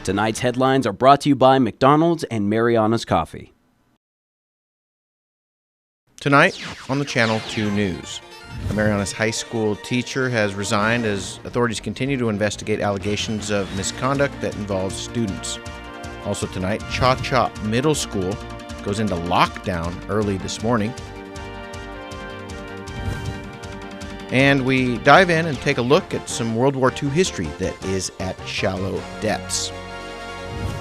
Tonight's headlines are brought to you by McDonald's and Mariana's Coffee. Tonight on the Channel 2 News, a Mariana's high school teacher has resigned as authorities continue to investigate allegations of misconduct that involves students. Also tonight, Cha Cha Middle School goes into lockdown early this morning. And we dive in and take a look at some World War II history that is at shallow depths.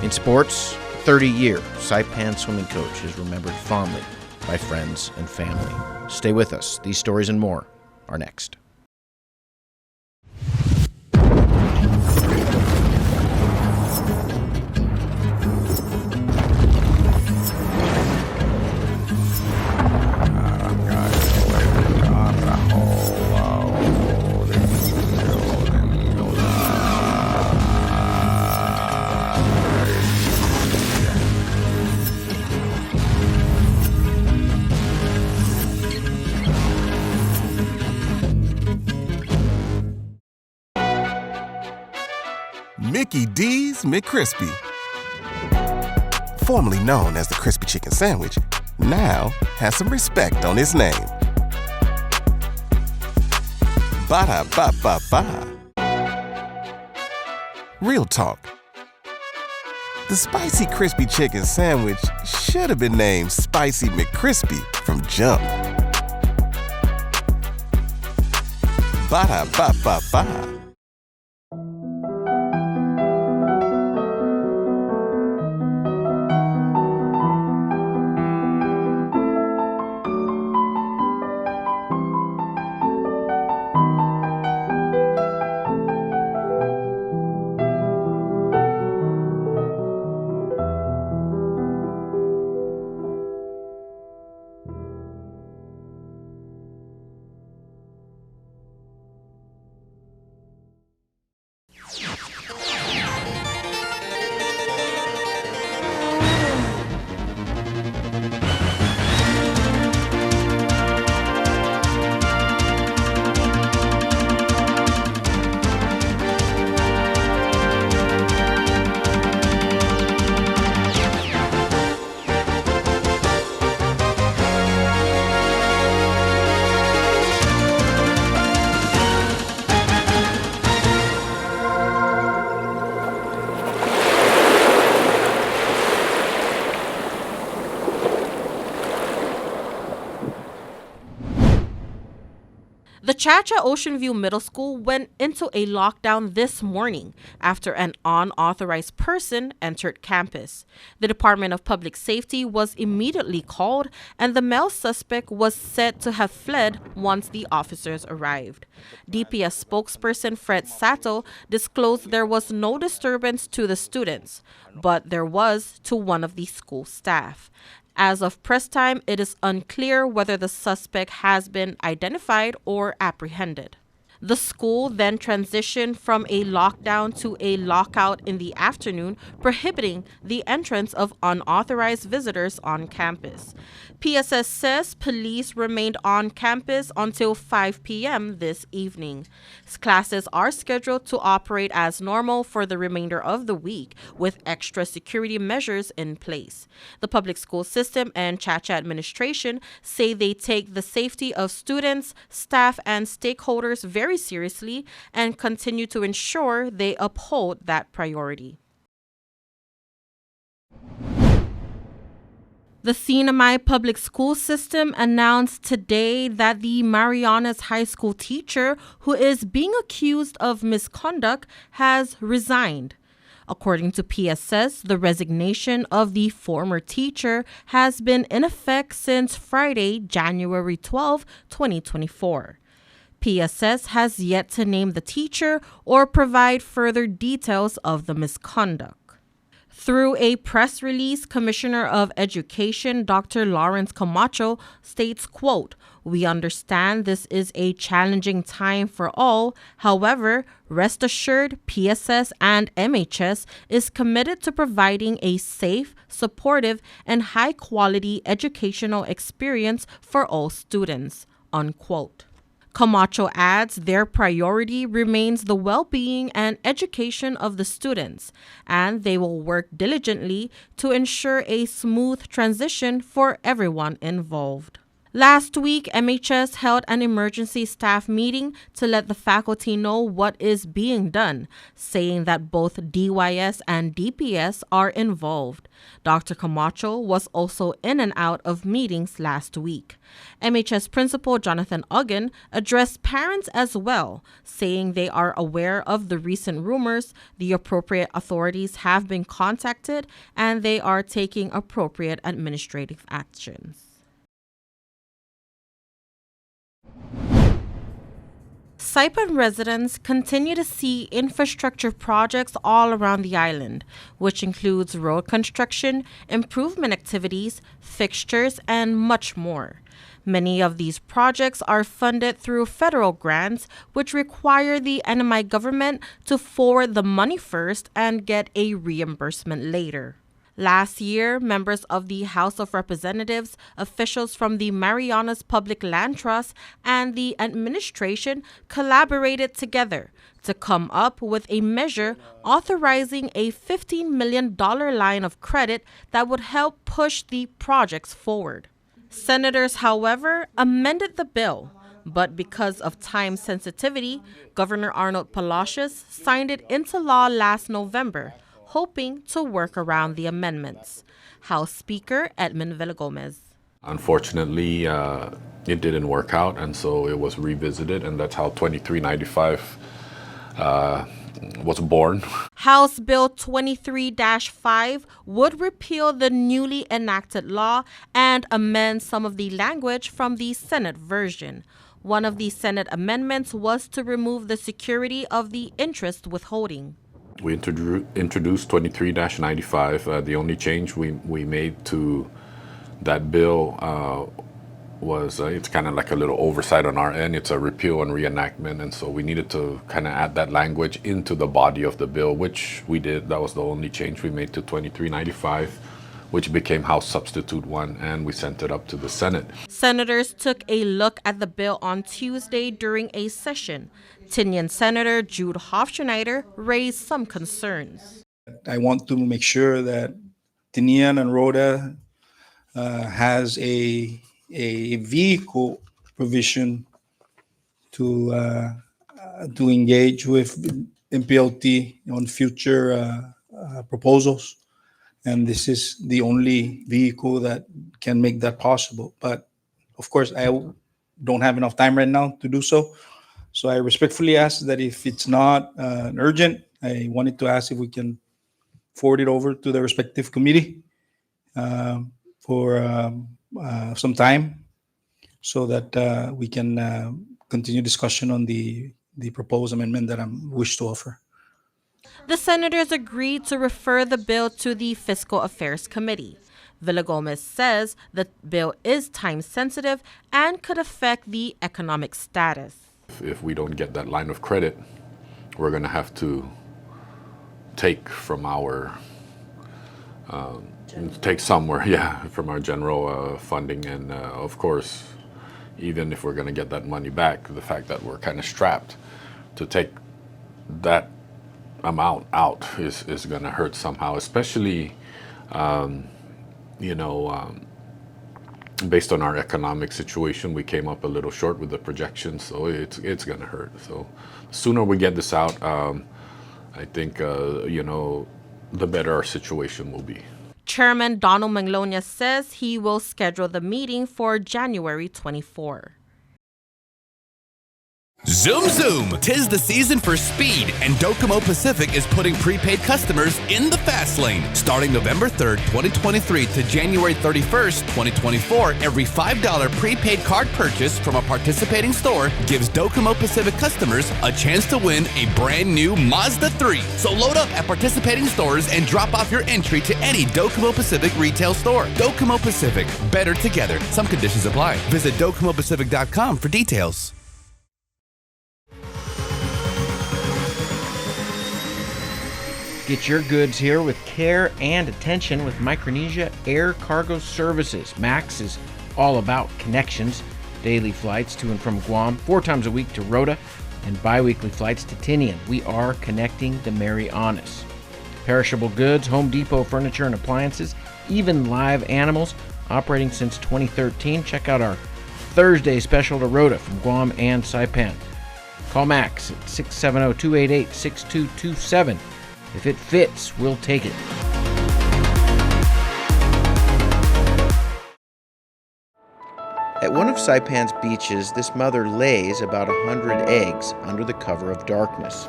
In sports, 30-year Saipan swimming coach is remembered fondly by friends and family. Stay with us. These stories and more are next. Mickey D's McCrispy. Formerly known as the Crispy Chicken Sandwich, now has some respect on his name. Ba-da-ba-ba-ba. Real talk. The Spicy Crispy Chicken Sandwich should have been named Spicy McCrispy from jump. Ba-da-ba-ba-ba. The Chacha Ocean View Middle School went into a lockdown this morning after an unauthorized person entered campus. The Department of Public Safety was immediately called, and the male suspect was said to have fled once the officers arrived. DPS spokesperson Fred Sato disclosed there was no disturbance to the students, but there was to one of the school staff. As of press time, it is unclear whether the suspect has been identified or apprehended. The school then transitioned from a lockdown to a lockout in the afternoon, prohibiting the entrance of unauthorized visitors on campus. PSS says police remained on campus until 5 p.m. this evening. Classes are scheduled to operate as normal for the remainder of the week, with extra security measures in place. The public school system and Chacha administration say they take the safety of students, staff, and stakeholders very seriously and continue to ensure they uphold that priority. The Sinamay Public School System announced today that the Mariana's high school teacher who is being accused of misconduct has resigned. According to PSS, the resignation of the former teacher has been in effect since Friday, January 12, 2024. PSS has yet to name the teacher or provide further details of the misconduct. Through a press release, Commissioner of Education Dr. Lawrence Camacho states, quote, "We understand this is a challenging time for all. However, rest assured, PSS and MHS is committed to providing a safe, supportive, and high-quality educational experience for all students," unquote. Camacho adds their priority remains the well-being and education of the students, and they will work diligently to ensure a smooth transition for everyone involved. Last week, MHS held an emergency staff meeting to let the faculty know what is being done, saying that both DYS and DPS are involved. Dr. Camacho was also in and out of meetings last week. MHS Principal Jonathan Ogden addressed parents as well, saying they are aware of the recent rumors, the appropriate authorities have been contacted, and they are taking appropriate administrative actions. Saipan residents continue to see infrastructure projects all around the island, which includes road construction, improvement activities, fixtures, and much more. Many of these projects are funded through federal grants, which require the NMI government to forward the money first and get a reimbursement later. Last year, members of the House of Representatives, officials from the Marianas Public Land Trust, and the administration collaborated together to come up with a measure authorizing a $15 million line of credit that would help push the projects forward. Senators, however, amended the bill, but because of time sensitivity, Governor Arnold Palacios signed it into law last November, hoping to work around the amendments. House Speaker Edmund Villagomez. Unfortunately, it didn't work out, and so it was revisited, and that's how 2395 was born. House Bill 23-5 would repeal the newly enacted law and amend some of the language from the Senate version. One of the Senate amendments was to remove the security of the interest withholding. We introduced 23-95. The only change we made to that bill was it's kind of like a little oversight on our end. It's a repeal and reenactment, and so we needed to kind of add that language into the body of the bill, which we did. That was the only change we made to 2395, which became House Substitute 1, and we sent it up to the Senate. Senators took a look at the bill on Tuesday during a session. Tinian Senator Jude Hofschneider raised some concerns. I want to make sure that Tinian and Rhoda has a vehicle provision to engage with MPLT on future proposals. And this is the only vehicle that can make that possible. But of course, I don't have enough time right now to do so. So I respectfully ask that if it's not urgent, I wanted to ask if we can forward it over to the respective committee for some time so that we can continue discussion on the proposed amendment that I wish to offer. The senators agreed to refer the bill to the Fiscal Affairs Committee. Villagomez says the bill is time sensitive and could affect the economic status. If we don't get that line of credit, we're going to have to take from our from our general funding, and of course, even if we're going to get that money back, the fact that we're kind of strapped to take that amount out is going to hurt somehow, especially based on our economic situation. We came up a little short with the projections, so it's going to hurt. So the sooner we get this out, I think the better our situation will be. Chairman Donald Manglonia says he will schedule the meeting for January 24. Zoom zoom! 'Tis the season for speed, and Docomo Pacific is putting prepaid customers in the fast lane. Starting November 3rd, 2023 to January 31st, 2024, every $5 prepaid card purchase from a participating store gives Docomo Pacific customers a chance to win a brand new Mazda 3. So load up at participating stores and drop off your entry to any Docomo Pacific retail store. Docomo Pacific, better together. Some conditions apply. Visit DocomoPacific.com for details. Get your goods here with care and attention with Micronesia Air Cargo Services. MAX is all about connections. daily flights to and from Guam, 4 times a week to Rota, and bi-weekly flights to Tinian. We are connecting the Marianas. Perishable goods, Home Depot furniture and appliances, even live animals, operating since 2013. Check out our Thursday special to Rota from Guam and Saipan. Call Max at 670-288-6227. If it fits, we'll take it. At one of Saipan's beaches, this mother lays about 100 eggs under the cover of darkness.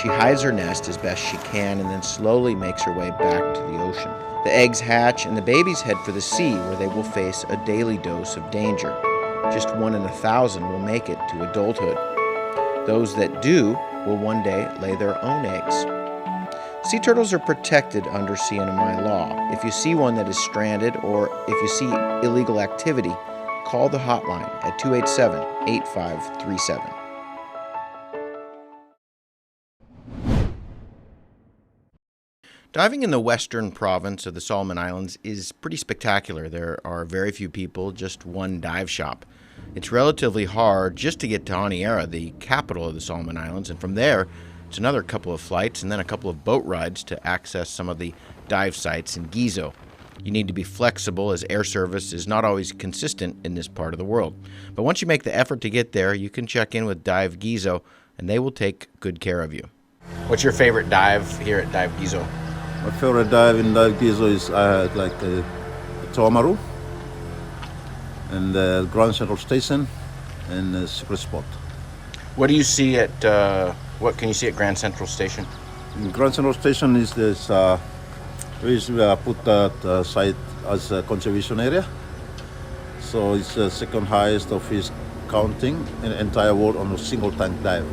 She hides her nest as best she can and then slowly makes her way back to the ocean. The eggs hatch and the babies head for the sea, where they will face a daily dose of danger. Just 1 in 1,000 will make it to adulthood. Those that do will one day lay their own eggs. Sea turtles are protected under CNMI law. If you see one that is stranded or if you see illegal activity, call the hotline at 287-8537. Diving in the western province of the Solomon Islands is pretty spectacular. There are very few people, just one dive shop. It's relatively hard just to get to Honiara, the capital of the Solomon Islands, and from there, it's another couple of flights and then a couple of boat rides to access some of the dive sites in Gizo. You need to be flexible, as air service is not always consistent in this part of the world. But once you make the effort to get there, you can check in with Dive Gizo, and they will take good care of you. What's your favorite dive here at Dive Gizo? My favorite dive in Dive Gizo is Toa Maru and Grand Central Station and Secret Spot. What do you see at what can you see at Grand Central Station? In Grand Central Station is this we put that site as a conservation area. So it's the second highest of fish counting in the entire world on a single tank dive.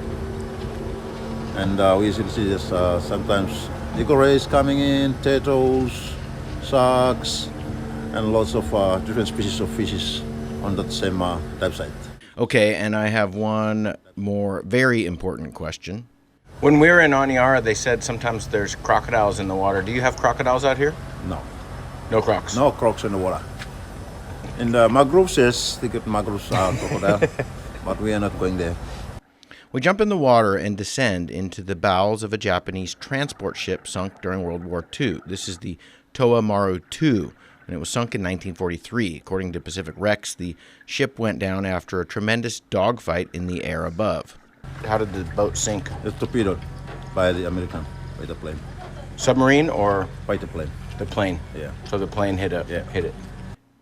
And we usually see this sometimes eagle rays coming in, turtles, sharks, and lots of different species of fishes on that same dive site. Okay, and I have one more very important question. When we were in Honiara, they said sometimes there's crocodiles in the water. Do you have crocodiles out here? No. No crocs? No crocs in the water. In the mangroves, yes, they get mangroves crocodile, but we are not going there. We jump in the water and descend into the bowels of a Japanese transport ship sunk during World War II. This is the Toa Maru II, and it was sunk in 1943. According to Pacific Rex, the ship went down after a tremendous dogfight in the air above. How did the boat sink? It's torpedoed by the American, by the plane. Submarine or? By the plane. The plane. Yeah. So the plane hit it.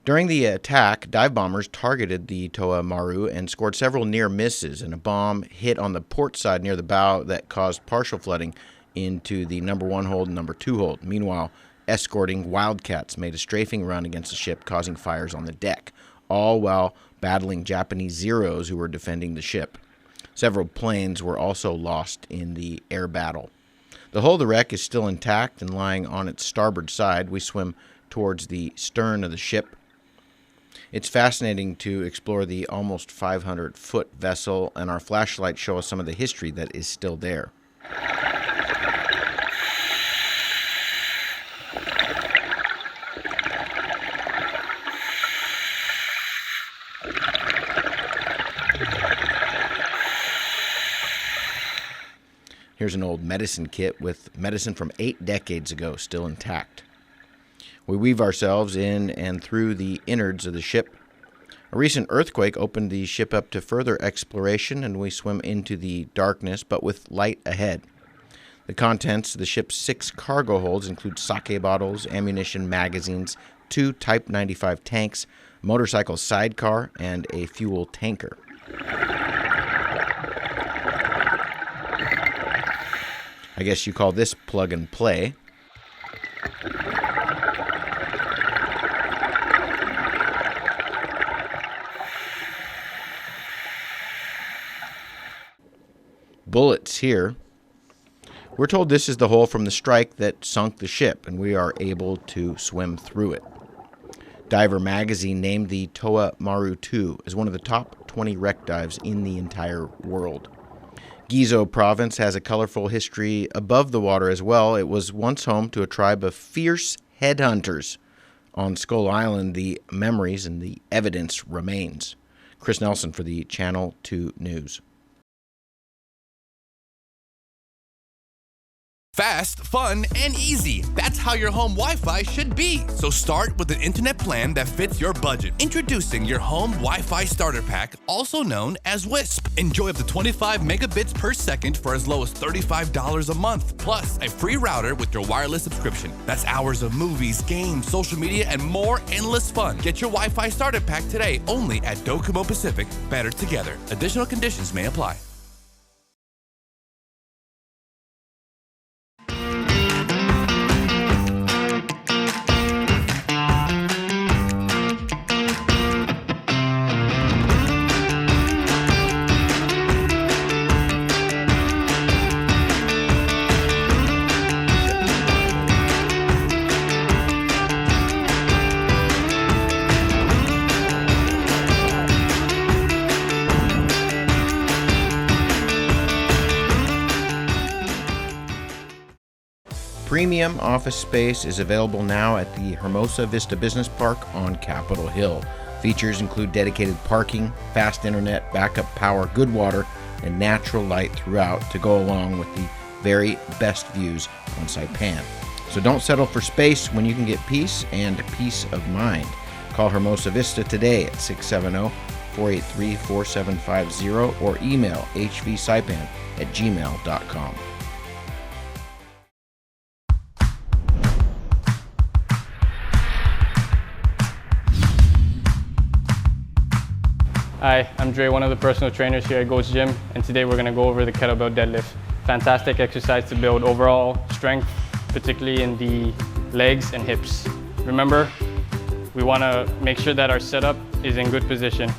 During the attack, dive bombers targeted the Toa Maru and scored several near misses, and a bomb hit on the port side near the bow that caused partial flooding into the number 1 hold and number 2 hold. Meanwhile, escorting Wildcats made a strafing run against the ship, causing fires on the deck, all while battling Japanese Zeros who were defending the ship. Several planes were also lost in the air battle. The hull of the wreck is still intact and lying on its starboard side. We swim towards the stern of the ship. It's fascinating to explore the almost 500-foot vessel, and our flashlights show us some of the history that is still there. Here's an old medicine kit with medicine from 8 decades ago still intact. We weave ourselves in and through the innards of the ship. A recent earthquake opened the ship up to further exploration, and we swim into the darkness, but with light ahead. The contents of the ship's 6 cargo holds include sake bottles, ammunition, magazines, 2 Type 95 tanks, a motorcycle sidecar, and a fuel tanker. I guess you call this plug and play. Bullets here. We're told this is the hole from the strike that sunk the ship, and we are able to swim through it. Diver Magazine named the Toa Maru II as one of the top 20 wreck dives in the entire world. Gizo province has a colorful history above the water as well. It was once home to a tribe of fierce headhunters. On Skull Island, the memories and the evidence remains. Chris Nelson for the Channel 2 News. Fast, fun, and easy. That's how your home Wi-Fi should be. So start with an internet plan that fits your budget. Introducing your home Wi-Fi starter pack, also known as WISP. Enjoy up to 25 megabits per second for as low as $35 a month. Plus, a free router with your wireless subscription. That's hours of movies, games, social media, and more endless fun. Get your Wi-Fi starter pack today only at Docomo Pacific. Better together. Additional conditions may apply. Premium office space is available now at the Hermosa Vista Business Park on Capitol Hill. Features include dedicated parking, fast internet, backup power, good water, and natural light throughout to go along with the very best views on Saipan. So don't settle for space when you can get peace and peace of mind. Call Hermosa Vista today at 670-483-4750 or email hvsaipan@gmail.com. Hi, I'm Dre, one of the personal trainers here at Goats Gym, and today we're going to go over the kettlebell deadlift. Fantastic exercise to build overall strength, particularly in the legs and hips. Remember, we want to make sure that our setup is in good position.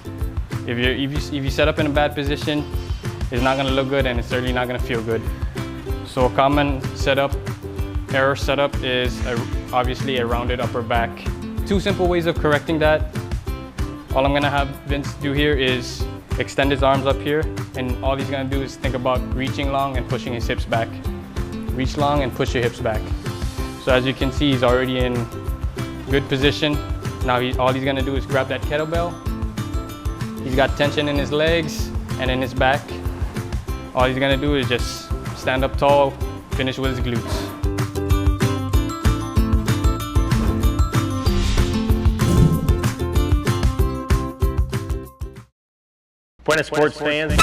If you set up in a bad position, it's not going to look good and it's certainly not going to feel good. So a common error setup is obviously a rounded upper back. Two simple ways of correcting that. All I'm gonna have Vince do here is extend his arms up here, and all he's gonna do is think about reaching long and pushing his hips back. Reach long and push your hips back. So as you can see, he's already in good position. Now all he's gonna do is grab that kettlebell. He's got tension in his legs and in his back. All he's gonna do is just stand up tall, finish with his glutes. Buenas sports fans.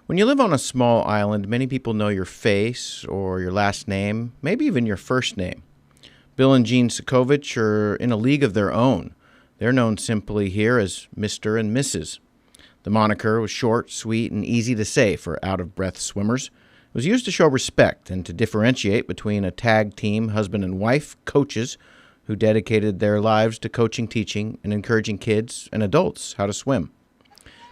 When you live on a small island, many people know your face or your last name, maybe even your first name. Bill and Jean Sokovich are in a league of their own. They're known simply here as Mr. and Mrs. The moniker was short, sweet, and easy to say for out-of-breath swimmers. It was used to show respect and to differentiate between a tag team, husband and wife, coaches, who dedicated their lives to coaching, teaching, and encouraging kids and adults how to swim.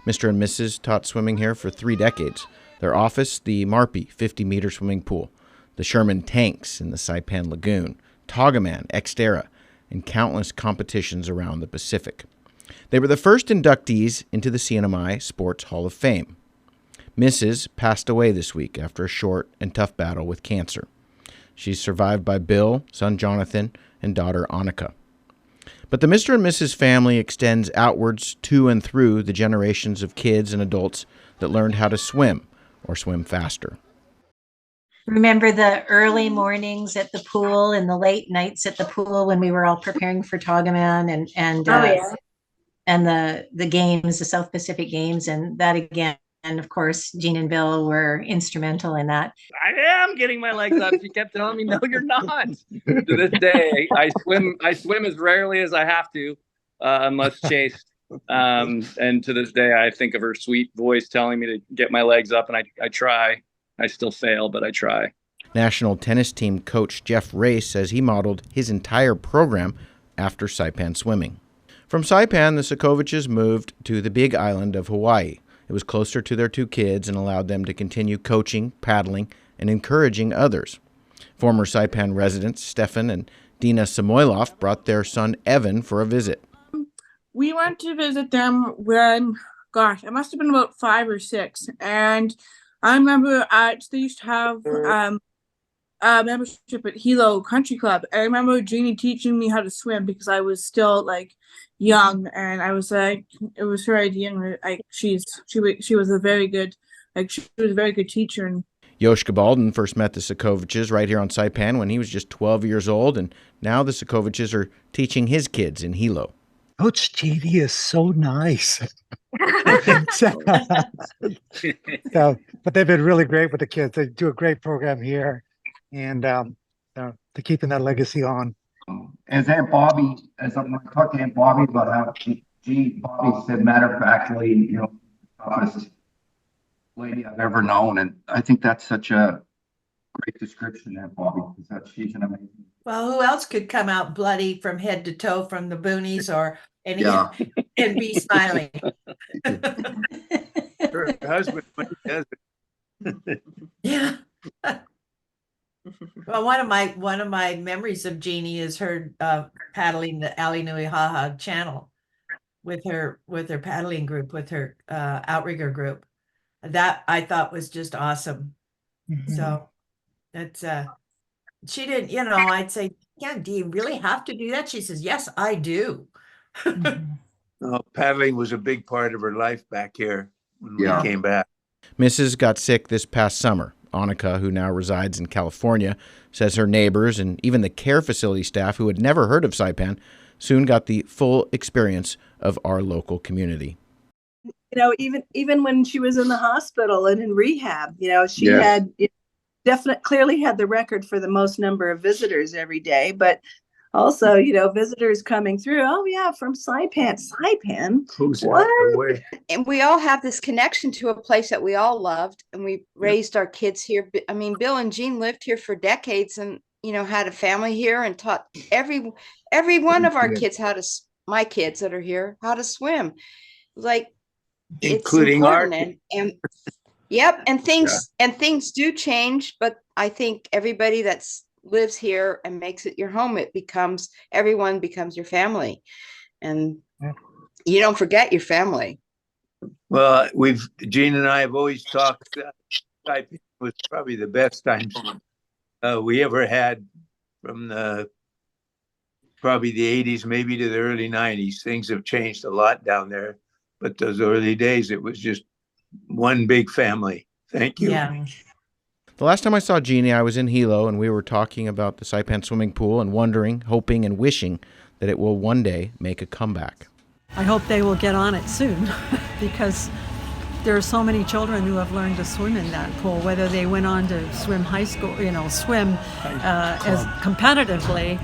Mr. and Mrs. taught swimming here for 3 decades. Their office, the Marpy 50-meter swimming pool, the Sherman tanks in the Saipan Lagoon, Togaman, Xterra, and countless competitions around the Pacific. They were the first inductees into the CNMI Sports Hall of Fame. Mrs. passed away this week after a short and tough battle with cancer. She's survived by Bill, son Jonathan, and daughter Annika. But the Mr. and Mrs. family extends outwards to and through the generations of kids and adults that learned how to swim or swim faster. Remember the early mornings at the pool and the late nights at the pool when we were all preparing for Togaman and the games, the South Pacific Games, and that again. And of course, Jean and Bill were instrumental in that. I am getting my legs up. She kept telling me, "No, you're not." To this day, I swim as rarely as I have to, unless chased. And to this day, I think of her sweet voice telling me to get my legs up, and I try. I still fail, but I try. National tennis team coach Jeff Race says he modeled his entire program after Saipan swimming. From Saipan, the Sokoviches moved to the big island of Hawaii. It was closer to their 2 kids and allowed them to continue coaching, paddling, and encouraging others. Former Saipan residents Stefan and Dina Samoilov brought their son Evan for a visit. We went to visit them when, gosh, it must have been about 5 or 6. And I remember they used to have membership at Hilo Country Club. I remember Jeannie teaching me how to swim because I was still like young, and I was like, it was her idea, and like she was a very good teacher. And Yoshka Balden first met the Sokoviches right here on Saipan when he was just 12 years old, and now the Sokoviches are teaching his kids in Hilo. Coach Jeannie is so nice. But they've been really great with the kids. They do a great program here, and they're keeping that legacy on. As Aunt Bobby, when I talked to Aunt Bobby about how Bobby said, matter of factly, toughest lady I've ever known, and I think that's such a great description, Aunt Bobby, because she's an amazing. Well, who else could come out bloody from head to toe from the boonies and be smiling? Her husband does it. Yeah. Well, one of my memories of Jeannie is her paddling the Ali Nui Haha channel with her paddling group, with her outrigger group. That I thought was just awesome. Mm-hmm. So that's she didn't, I'd say, yeah, do you really have to do that? She says, yes, I do. Paddling was a big part of her life back here when we came back. Mrs. got sick this past summer. Annika, who now resides in California, says her neighbors and even the care facility staff who had never heard of Saipan soon got the full experience of our local community. Even when she was in the hospital and in rehab, she had clearly had the record for the most number of visitors every day, but also, visitors coming through. Oh yeah, from Saipan. What? And we all have this connection to a place that we all loved, and we raised our kids here. I mean, Bill and Jean lived here for decades, and had a family here, and taught every one of our kids my kids that are here, how to swim. Like, including our and things do change, but I think everybody lives here and makes it your home, everyone becomes your family, and you don't forget your family. Well, Jean and I have always talked. It was probably the best time we ever had, from probably the 80s, maybe to the early 90s. Things have changed a lot down there, but those early days, it was just one big family. Thank you. Yeah. The last time I saw Jeannie, I was in Hilo, and we were talking about the Saipan swimming pool and wondering, hoping, and wishing that it will one day make a comeback. I hope they will get on it soon, because there are so many children who have learned to swim in that pool, whether they went on to swim high school, swim as competitively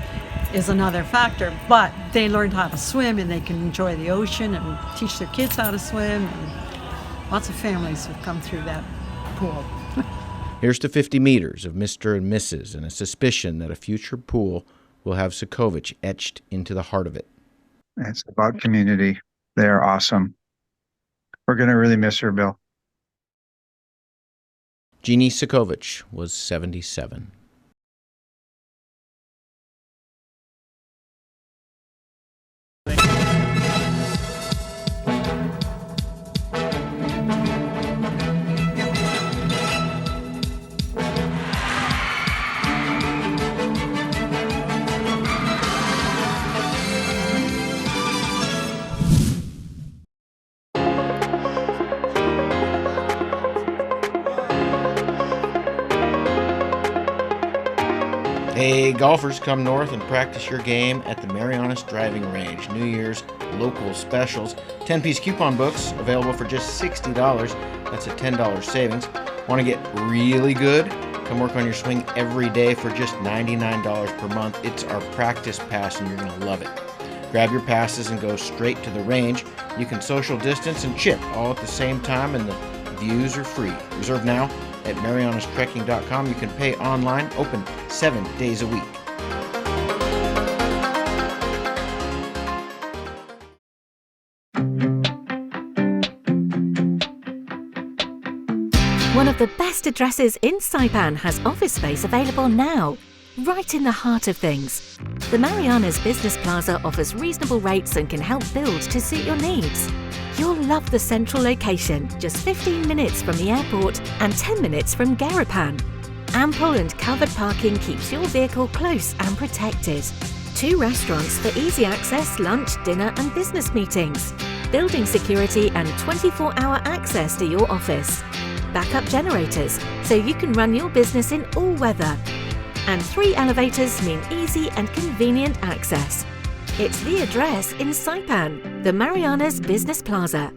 is another factor, but they learned how to swim, and they can enjoy the ocean and teach their kids how to swim. And lots of families have come through that pool. Here's to 50 meters of Mr. and Mrs. and a suspicion that a future pool will have Sokovich etched into the heart of it. It's about community. They're awesome. We're going to really miss her, Bill. Jeannie Sokovich was 77. Hey, golfers, come north and practice your game at the Marianas Driving Range. New Year's local specials. 10-piece coupon books available for just $60. That's a $10 savings. Want to get really good? Come work on your swing every day for just $99 per month. It's our practice pass, and you're going to love it. Grab your passes and go straight to the range. You can social distance and chip all at the same time, and the views are free. Reserve now at marianastrekking.com. You can pay online, open 7 days a week. Best Addresses in Saipan has office space available now, right in the heart of things. The Marianas Business Plaza offers reasonable rates and can help build to suit your needs. You'll love the central location, just 15 minutes from the airport and 10 minutes from Garapan. Ample and covered parking keeps your vehicle close and protected. 2 restaurants for easy access, lunch, dinner and business meetings. Building security and 24-hour access to your office. Backup generators, so you can run your business in all weather. And 3 elevators mean easy and convenient access. It's the address in Saipan, the Marianas Business Plaza.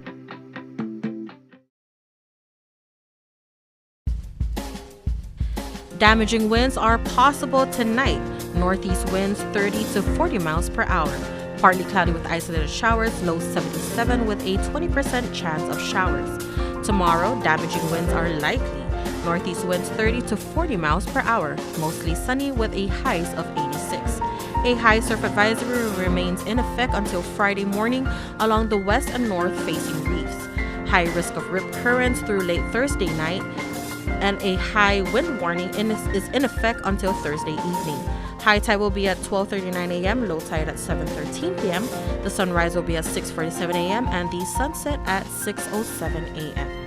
Damaging winds are possible tonight. Northeast winds 30 to 40 miles per hour. Partly cloudy with isolated showers, low 77 with a 20% chance of showers. Tomorrow, damaging winds are likely. Northeast winds 30 to 40 miles per hour, mostly sunny with a highs of 86. A high surf advisory remains in effect until Friday morning along the west and north facing reefs. High risk of rip currents through late Thursday night, and a high wind warning is in effect until Thursday evening. High tide will be at 12:39 a.m., low tide at 7:13 p.m. The sunrise will be at 6:47 a.m. and the sunset at 6:07 a.m.